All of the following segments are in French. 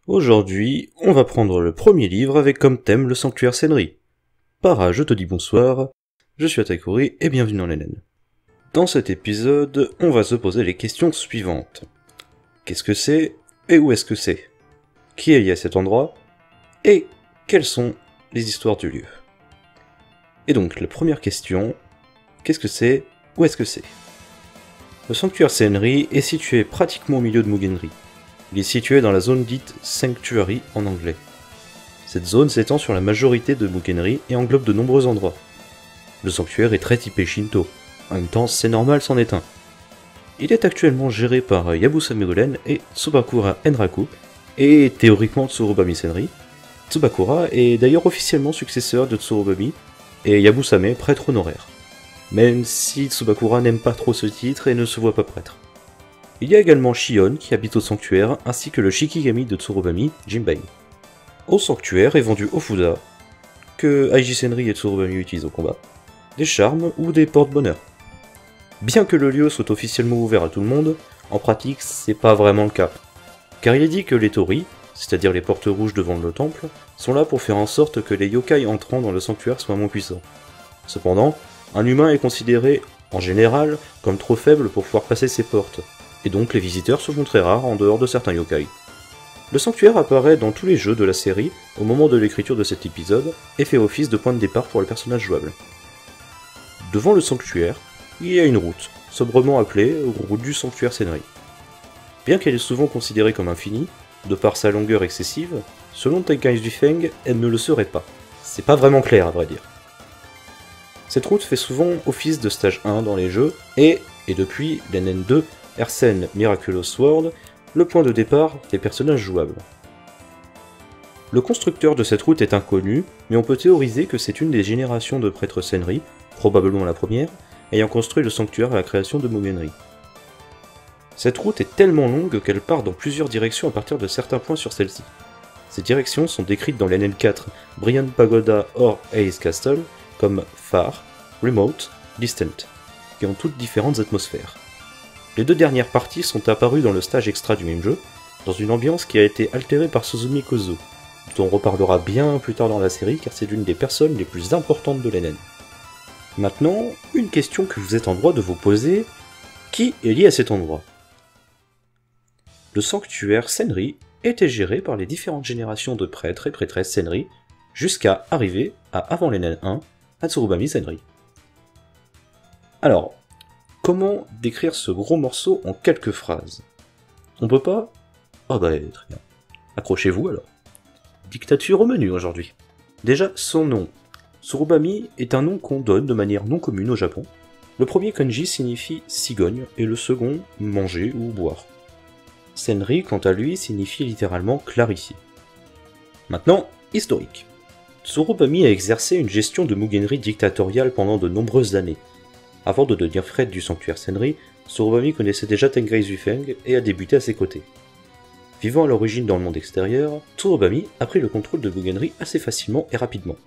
Aujourd'hui, on va prendre le premier livre avec comme thème le sanctuaire Senri. Para, je te dis bonsoir, je suis Atakuri et bienvenue dans l'NN. Dans cet épisode, on va se poser les questions suivantes. Qu'est-ce que c'est et où est-ce que c'est? Qui est lié à cet endroit? Et quelles sont les histoires du lieu? Et donc, la première question, qu'est-ce que c'est? Où est-ce que c'est? Le sanctuaire Senri est situé pratiquement au milieu de Mugenri. Il est situé dans la zone dite Sanctuary en anglais. Cette zone s'étend sur la majorité de Mugenri et englobe de nombreux endroits. Le sanctuaire est très typé Shinto, en même temps c'est normal c'en est un. Il est actuellement géré par Yabusame Golen et Tsubakura Enraku, et théoriquement Tsurubami Senri. Tsubakura est d'ailleurs officiellement successeur de Tsurubami, et Yabusame prêtre honoraire. Même si Tsubakura n'aime pas trop ce titre et ne se voit pas prêtre. Il y a également Shion qui habite au sanctuaire, ainsi que le Shikigami de Tsurubami, Jinbei. Au sanctuaire est vendu Ofuda, que Aiji Senri et Tsurubami utilisent au combat, des charmes ou des porte-bonheur. Bien que le lieu soit officiellement ouvert à tout le monde, en pratique c'est pas vraiment le cas. Car il est dit que les Tori, c'est-à-dire les portes rouges devant le temple, sont là pour faire en sorte que les yokai entrant dans le sanctuaire soient moins puissants. Cependant, un humain est considéré, en général, comme trop faible pour pouvoir passer ces portes, et donc les visiteurs se font très rares en dehors de certains yokai. Le sanctuaire apparaît dans tous les jeux de la série au moment de l'écriture de cet épisode, et fait office de point de départ pour le personnage jouable. Devant le sanctuaire, il y a une route, sobrement appelée route du sanctuaire Senri. Bien qu'elle est souvent considérée comme infinie, de par sa longueur excessive, selon Tenkaichi du Feng, elle ne le serait pas. C'est pas vraiment clair à vrai dire. Cette route fait souvent office de stage 1 dans les jeux, et depuis l'NN2, Ersen Miraculous Sword, le point de départ des personnages jouables. Le constructeur de cette route est inconnu, mais on peut théoriser que c'est une des générations de prêtres Senri, probablement la première, ayant construit le sanctuaire à la création de Mugenri. Cette route est tellement longue qu'elle part dans plusieurs directions à partir de certains points sur celle-ci. Ces directions sont décrites dans l'NN4 Brian Pagoda or Ace Castle comme Far, Remote, Distant, qui ont toutes différentes atmosphères. Les deux dernières parties sont apparues dans le stage extra du même jeu, dans une ambiance qui a été altérée par Suzumi Kozo, dont on reparlera bien plus tard dans la série car c'est l'une des personnes les plus importantes de l'NN. Maintenant, une question que vous êtes en droit de vous poser, qui est lié à cet endroit? Le sanctuaire Senri était géré par les différentes générations de prêtres et prêtresses Senri, jusqu'à arriver à avant l'NN 1, à Tsurubami Senri. Alors, comment décrire ce gros morceau en quelques phrases? On peut pas? Ah bah très bien. Accrochez-vous alors. Dictature au menu aujourd'hui. Déjà, son nom. Tsurubami est un nom qu'on donne de manière non commune au Japon. Le premier kanji signifie cigogne et le second manger ou boire. Senri, quant à lui, signifie littéralement clarifier. Maintenant, historique. Tsurubami a exercé une gestion de Mugenri dictatoriale pendant de nombreuses années. Avant de devenir prêtre du sanctuaire Senri, Tsurubami connaissait déjà Tenkaichi Feng et a débuté à ses côtés. Vivant à l'origine dans le monde extérieur, Tsurubami a pris le contrôle de Mugenri assez facilement et rapidement.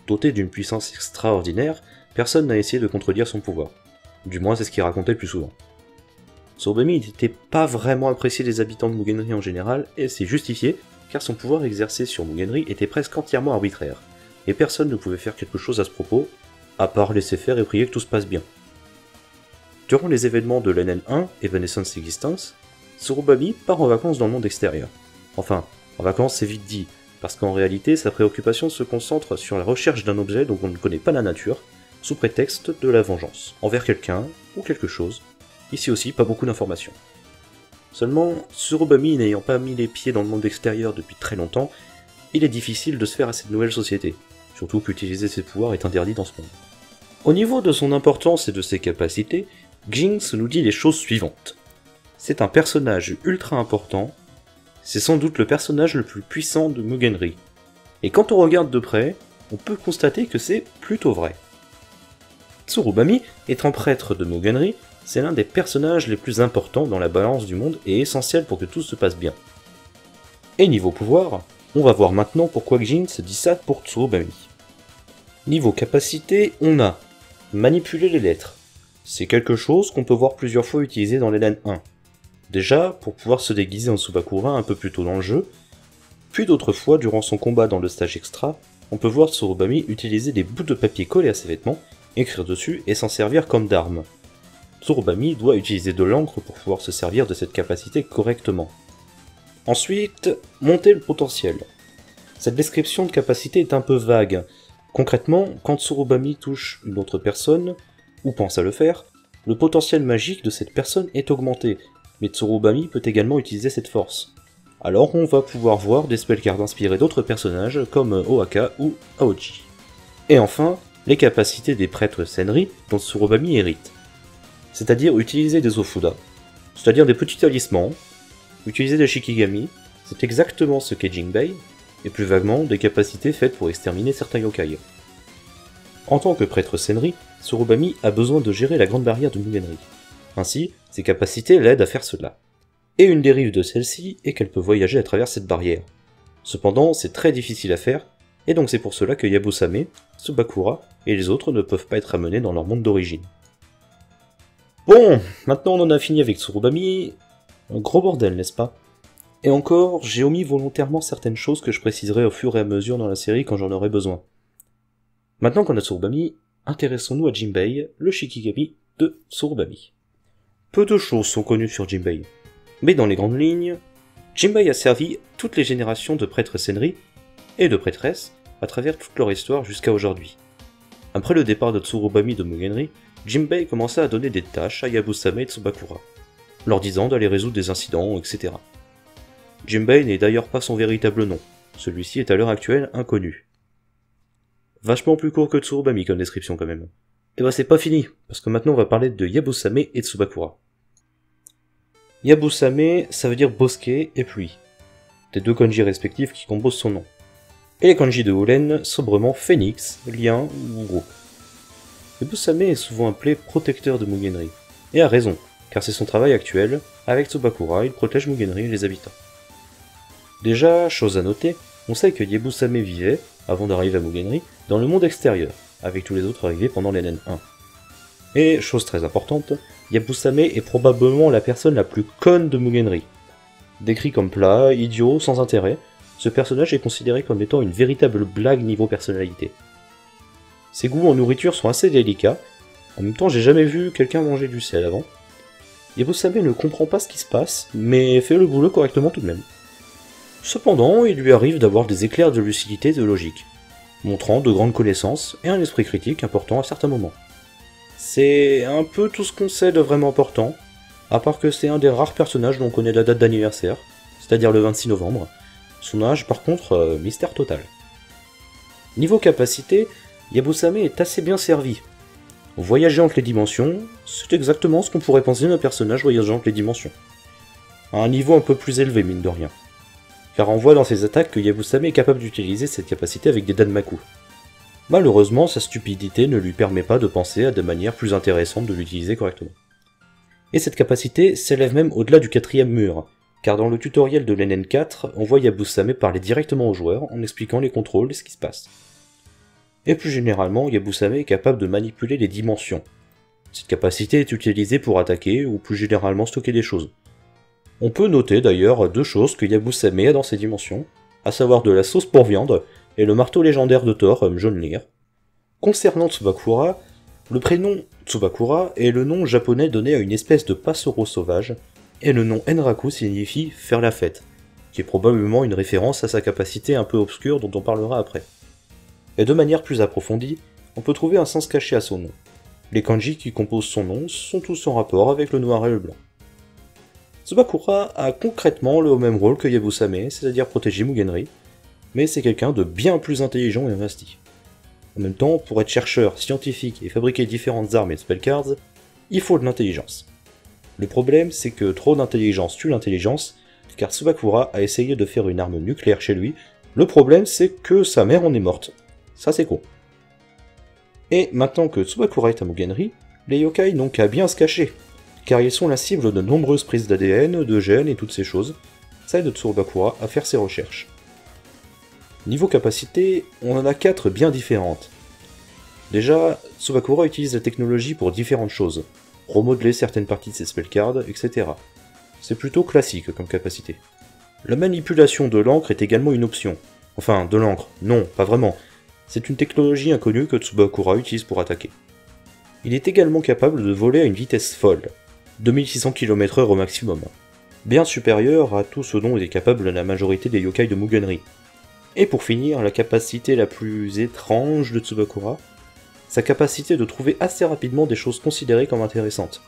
Doté d'une puissance extraordinaire, personne n'a essayé de contredire son pouvoir. Du moins c'est ce qu'il racontait le plus souvent. Tsurubami n'était pas vraiment apprécié des habitants de Mugenri en général, et c'est justifié, car son pouvoir exercé sur Mugenri était presque entièrement arbitraire, et personne ne pouvait faire quelque chose à ce propos, à part laisser faire et prier que tout se passe bien. Durant les événements de l'NN1, Evanescence Existence, Tsurubami part en vacances dans le monde extérieur. Enfin, en vacances c'est vite dit, parce qu'en réalité sa préoccupation se concentre sur la recherche d'un objet dont on ne connaît pas la nature, sous prétexte de la vengeance, envers quelqu'un ou quelque chose. Ici aussi, pas beaucoup d'informations. Seulement, Tsurubami n'ayant pas mis les pieds dans le monde extérieur depuis très longtemps, il est difficile de se faire à cette nouvelle société, surtout qu'utiliser ses pouvoirs est interdit dans ce monde. Au niveau de son importance et de ses capacités, Jinx nous dit les choses suivantes. C'est un personnage ultra important, c'est sans doute le personnage le plus puissant de Mugenri. Et quand on regarde de près, on peut constater que c'est plutôt vrai. Tsurubami, étant prêtre de Mugenri, c'est l'un des personnages les plus importants dans la balance du monde et essentiel pour que tout se passe bien. Et niveau pouvoir, on va voir maintenant pourquoi Jinx dit ça pour Tsurubami. Niveau capacité, on a manipuler les lettres. C'est quelque chose qu'on peut voir plusieurs fois utilisé dans l'Elen 1. Déjà, pour pouvoir se déguiser en Tsubakura un peu plus tôt dans le jeu, Puis d'autres fois, durant son combat dans le stage extra, on peut voir Tsurubami utiliser des bouts de papier collés à ses vêtements, écrire dessus et s'en servir comme d'arme. Tsurubami doit utiliser de l'encre pour pouvoir se servir de cette capacité correctement. Ensuite, monter le potentiel. Cette description de capacité est un peu vague. Concrètement, quand Tsurubami touche une autre personne, ou pense à le faire, le potentiel magique de cette personne est augmenté, mais Tsurubami peut également utiliser cette force. Alors on va pouvoir voir des spellcards inspirés d'autres personnages comme Ohaka ou Aoji. Et enfin, les capacités des prêtres Senri dont Tsurubami hérite. C'est-à-dire utiliser des Ofuda, c'est-à-dire des petits talismans, utiliser des Shikigami, c'est exactement ce qu'est Jinbei, et plus vaguement des capacités faites pour exterminer certains yokai. En tant que prêtre Senri, Tsurubami a besoin de gérer la grande barrière de Mugenri. Ainsi, ses capacités l'aident à faire cela. Et une dérive de celle-ci est qu'elle peut voyager à travers cette barrière. Cependant, c'est très difficile à faire, et donc c'est pour cela que Yabusame, Tsubakura et les autres ne peuvent pas être amenés dans leur monde d'origine. Bon, maintenant on en a fini avec Tsurubami. Un gros bordel, n'est-ce pas? Et encore, j'ai omis volontairement certaines choses que je préciserai au fur et à mesure dans la série quand j'en aurai besoin. Maintenant qu'on a Tsurubami, intéressons-nous à Jinbei, le Shikigami de Tsurubami. Peu de choses sont connues sur Jinbei, mais dans les grandes lignes, Jinbei a servi toutes les générations de prêtres Senri et de prêtresses à travers toute leur histoire jusqu'à aujourd'hui. Après le départ de Tsurubami de Mugenri, Jinbei commença à donner des tâches à Yabusame et Tsubakura, leur disant d'aller résoudre des incidents, etc. Jinbei n'est d'ailleurs pas son véritable nom, celui-ci est à l'heure actuelle inconnu. Vachement plus court que Tsurubami comme description quand même. Et bah c'est pas fini, parce que maintenant on va parler de Yabusame et Tsubakura. Yabusame, ça veut dire bosquet et pluie, des deux kanji respectifs qui composent son nom. Et les kanji de Holen, sobrement phénix, lien ou groupe. Yabusame est souvent appelé protecteur de Mugenri, et a raison, car c'est son travail actuel, avec Tsubakura il protège Mugenri et les habitants. Déjà, chose à noter, on sait que Yabusame vivait, avant d'arriver à Mugenri, dans le monde extérieur, avec tous les autres arrivés pendant l'NN1. Et, chose très importante, Yabusame est probablement la personne la plus conne de Mugenri. Décrit comme plat, idiot, sans intérêt, ce personnage est considéré comme étant une véritable blague niveau personnalité. Ses goûts en nourriture sont assez délicats, en même temps j'ai jamais vu quelqu'un manger du sel avant. Yabusame ne comprend pas ce qui se passe, mais fait le boulot correctement tout de même. Cependant, il lui arrive d'avoir des éclairs de lucidité et de logique, montrant de grandes connaissances et un esprit critique important à certains moments. C'est un peu tout ce qu'on sait de vraiment important, à part que c'est un des rares personnages dont on connaît la date d'anniversaire, c'est-à-dire le 26 novembre. Son âge, par contre, mystère total. Niveau capacité, Yabusame est assez bien servi. Voyager entre les dimensions, c'est exactement ce qu'on pourrait penser d'un personnage voyageant entre les dimensions. À un niveau un peu plus élevé, mine de rien. Car on voit dans ses attaques que Yabusame est capable d'utiliser cette capacité avec des Danmaku. Malheureusement, sa stupidité ne lui permet pas de penser à des manières plus intéressantes de l'utiliser correctement. Et cette capacité s'élève même au-delà du 4ème mur, car dans le tutoriel de l'NN4, on voit Yabusame parler directement aux joueurs en expliquant les contrôles et ce qui se passe. Et plus généralement, Yabusame est capable de manipuler les dimensions. Cette capacité est utilisée pour attaquer ou plus généralement stocker des choses. On peut noter d'ailleurs deux choses que Yabusame a dans ces dimensions, à savoir de la sauce pour viande et le marteau légendaire de Thor, Mjolnir. Concernant Tsubakura, le prénom Tsubakura est le nom japonais donné à une espèce de passereau sauvage, et le nom Enraku signifie « faire la fête », qui est probablement une référence à sa capacité un peu obscure dont on parlera après. Et de manière plus approfondie, on peut trouver un sens caché à son nom. Les kanji qui composent son nom sont tous en rapport avec le noir et le blanc. Tsubakura a concrètement le même rôle que Yabusame, c'est-à-dire protéger Mugenri, mais c'est quelqu'un de bien plus intelligent et investi. En même temps, pour être chercheur, scientifique et fabriquer différentes armes et spellcards, il faut de l'intelligence. Le problème, c'est que trop d'intelligence tue l'intelligence, car Tsubakura a essayé de faire une arme nucléaire chez lui, le problème c'est que sa mère en est morte. Ça c'est con. Et maintenant que Tsubakura est à Mugenri, les yokai n'ont qu'à bien se cacher, car ils sont la cible de nombreuses prises d'ADN, de gènes et toutes ces choses. Ça aide Tsubakura à faire ses recherches. Niveau capacité, on en a 4 bien différentes. Déjà, Tsubakura utilise la technologie pour différentes choses, remodeler certaines parties de ses spellcards, etc. C'est plutôt classique comme capacité. La manipulation de l'encre est également une option. Enfin, de l'encre, non, pas vraiment. C'est une technologie inconnue que Tsubakura utilise pour attaquer. Il est également capable de voler à une vitesse folle, 2600 km/h au maximum, bien supérieur à tout ce dont est capable la majorité des yokai de Mugenri. Et pour finir, la capacité la plus étrange de Tsubakura, sa capacité de trouver assez rapidement des choses considérées comme intéressantes.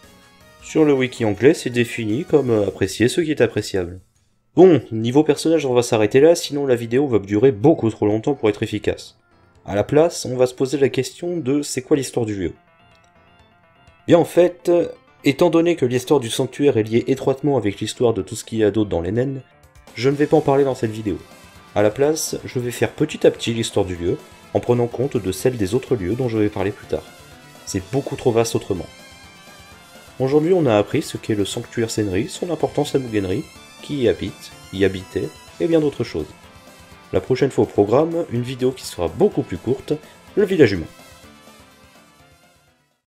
Sur le wiki anglais, c'est défini comme apprécier ce qui est appréciable. Bon, niveau personnage, on va s'arrêter là, sinon la vidéo va durer beaucoup trop longtemps pour être efficace. À la place, on va se poser la question de c'est quoi l'histoire du vieux. Bien en fait, étant donné que l'histoire du sanctuaire est liée étroitement avec l'histoire de tout ce qu'il y a d'autre dans les naines, je ne vais pas en parler dans cette vidéo. À la place, je vais faire petit à petit l'histoire du lieu, en prenant compte de celle des autres lieux dont je vais parler plus tard. C'est beaucoup trop vaste autrement. Aujourd'hui, on a appris ce qu'est le sanctuaire Senri, son importance à Mugenri, qui y habite, y habitait, et bien d'autres choses. La prochaine fois au programme, une vidéo qui sera beaucoup plus courte, le village humain.